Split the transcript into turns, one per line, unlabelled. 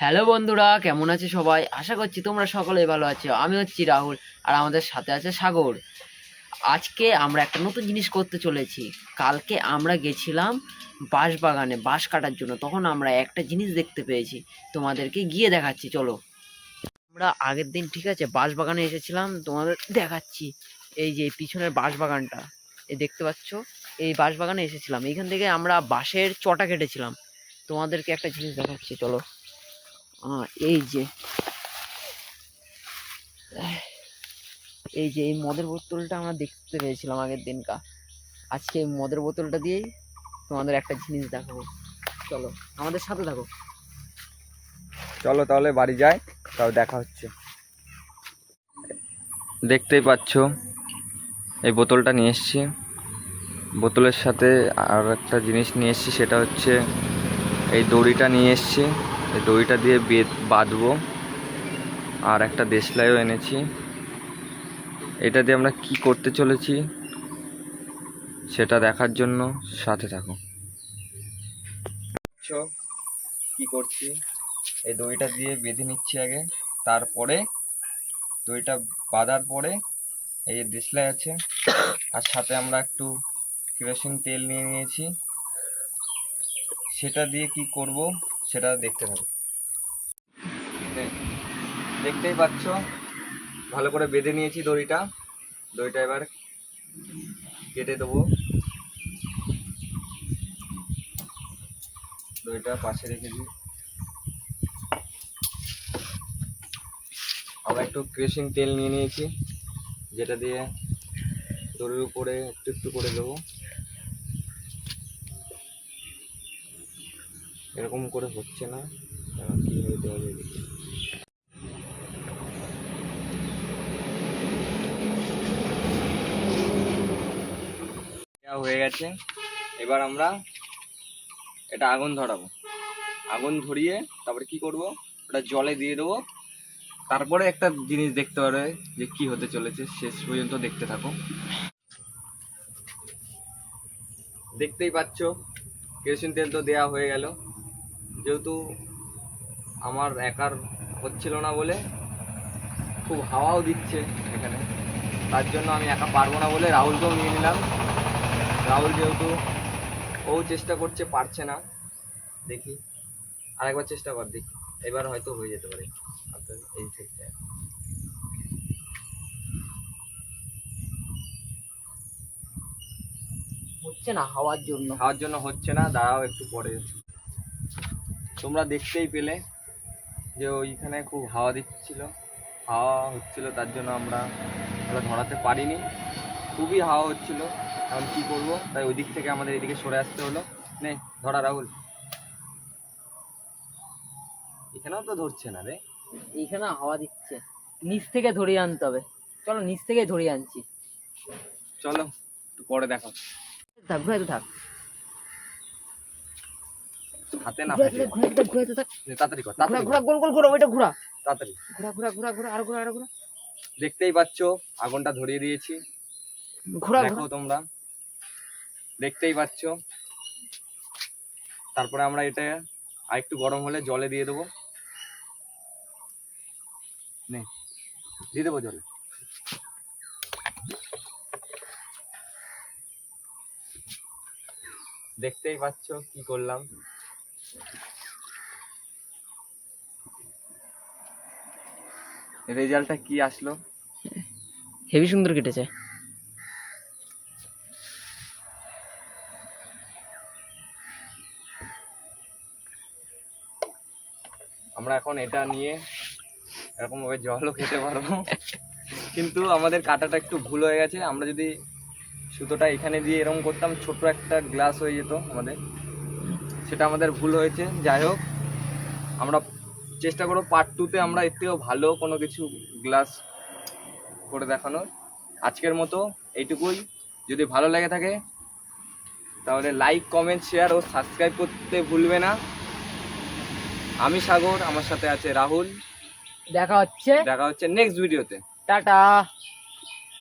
Hello বন্ধুরা, কেমন আছে সবাই? আশা করছি তোমরা সকলেই ভালো আছো। আমি হচ্ছি রাহুল, আর আমাদের সাথে আছে সাগর। আজকে আমরা একটা নতুন জিনিস করতে চলেছি। কালকে আমরা গেছিলাম বাঁশ বাগানে বাঁশ কাটার জন্য, তখন আমরা একটা জিনিস দেখতে পেয়েছি, তোমাদেরকে গিয়ে দেখাচ্ছি। চলো। আমরা আগের দিন, ঠিক আছে, বাঁশ বাগানে এসেছিলাম, তোমাদের দেখাচ্ছি। এই যে পিছনের বাঁশ বাগানটা, এই দেখতে পাচ্ছ, এই বাঁশ বাগানে এসেছিলাম। এইখান থেকে আমরা বাঁশের চটা কেটেছিলাম। তোমাদেরকে একটা জিনিস দেখাচ্ছি, চলো। এই যে এই মদের বোতলটা আমরা দেখতে পেয়েছিলাম আগের দিনকা। আজকে এই মদের বোতলটা দিয়েই তোমাদের একটা জিনিস দেখাবো। চলো, আমাদের সাথে থাকো।
চলো তাহলে বাড়ি যাই, তাও দেখা হচ্ছে। দেখতেই পাচ্ছ এই বোতলটা নিয়ে এসেছি। বোতলের সাথে আর একটা জিনিস নিয়ে এসেছি, সেটা হচ্ছে এই দড়িটা নিয়ে এসেছি। এই দড়িটা দিয়ে বাঁধবো। আর একটা দেশলাইও এনেছি। এটা দিয়ে আমরা কি করতে চলেছি সেটা দেখার জন্য সাথে থাকো। কি করছি, এই দড়িটা দিয়ে বেঁধে নিচ্ছি আগে। তারপরে দড়িটা বাঁধার পরে এই যে দেশলাই আছে, আর সাথে আমরা একটু কেরোসিন তেল নিয়ে নিয়েছি। সেটা দিয়ে কি করব সেটা দেখতে হবে। দেখতেই পাচ্ছ ভালো করে বেঁধে নিয়েছি দড়িটা। দড়িটা এবার কেটে দেবো। দড়িটা পাশে রেখে দিই। আবার একটু কেরোসিন তেল নিয়ে নিয়েছি, যেটা দিয়ে দড়ির উপরে একটু একটু করে দেবো। এরকম করে হচ্ছে না, কীভাবে দেওয়া যায় দেখি। হয়ে গেছে। এবার আমরা এটা আগুন ধরাবো। আগুন ধরিয়ে তারপরে কি করব, ওটা জলে দিয়ে দেবো। তারপরে একটা জিনিস দেখতে পারবে যে কি হতে চলেছে। শেষ পর্যন্ত দেখতে থাকো। দেখতেই পাচ্ছ কেরোসিন তেল তো দেওয়া হয়ে গেল। যেহেতু আমার একার হচ্ছিল না বলে, খুব হাওয়াও দিচ্ছে এখানে, তার জন্য আমি একা পারবো না বলে রাহুলকেও নিয়ে নিলাম। রাহুল যেহেতু ও চেষ্টা করছে, পারছে না। দেখি আরেকবার চেষ্টা কর, দেখি এবার হয়তো হয়ে যেতে পারে। এই থেকে
হচ্ছে না, হাওয়ার জন্য
হচ্ছে না। দাঁড়াও, একটু পরে। তোমরা দেখতেই পেলে যে ওইখানে খুব হাওয়া দিচ্ছিল, হাওয়া হচ্ছিল, তার জন্য আমরা ধরাতে পারিনি। খুবই হাওয়া হচ্ছিল। এখন কি করব, তাই ওই দিক থেকে আমাদের এদিকে সরে আসতে হলো। নে ধরা রাহুল। এখানেও তো ধরছে না রে।
এইখানে হাওয়া দিচ্ছে, নিচ থেকে ধরিয়ে আনতে হবে। চলো, নিচ থেকে ধরিয়ে আনছি।
চলো, একটু পরে দেখো।
থাক, ঘুরাইতে থাক,
হাতে না
ঘুরাইতে থাক।
তাড়াতাড়ি কর,
ঘুরা ঘুরা, গোল গোল ঘুরা, ওইটা ঘুরা,
তাড়াতাড়ি
ঘুরা ঘুরা ঘুরা ঘুরা, আর ঘুরা, আর ঘুরা।
দেখতেই পাচ্ছ আগুনটা ধরিয়ে দিয়েছি।
ঘুরা
দেখো তোমরা দেখতেই পাচ্ছ। তারপরে আমরা এটা আরেকটু গরম হলে জলে দিয়ে দেবো। নে দিয়ে দেবো জলে। দেখতেই পাচ্ছ কি করলাম। রেজাল্টটা কি আসলো?
হেভি সুন্দর কেটেছে।
আমরা এখন এটা নিয়ে এরকম ভাবে জলও খেতে পারবো, কিন্তু আমাদের কাটাটা একটু ভুল হয়ে গেছে। আমরা যদি সুতোটা এখানে দিয়ে এরকম করতাম, ছোট একটা গ্লাস হয়ে যেত আমাদের, সেটা আমাদের ভুল হয়েছে। যাই হোক, আমরা চেষ্টা করবো পার্ট 2-তে আমরা এর থেকেও ভালো কোনো কিছু গ্লাস করে দেখানোর। আজকের মতো এইটুকুই। যদি ভালো লেগে থাকে তাহলে লাইক, কমেন্ট, শেয়ার ও সাবস্ক্রাইব করতে ভুলবে না। আমি সাগর, আমার সাথে আছে রাহুল।
দেখা হচ্ছে
নেক্সট ভিডিওতে।
টাটা।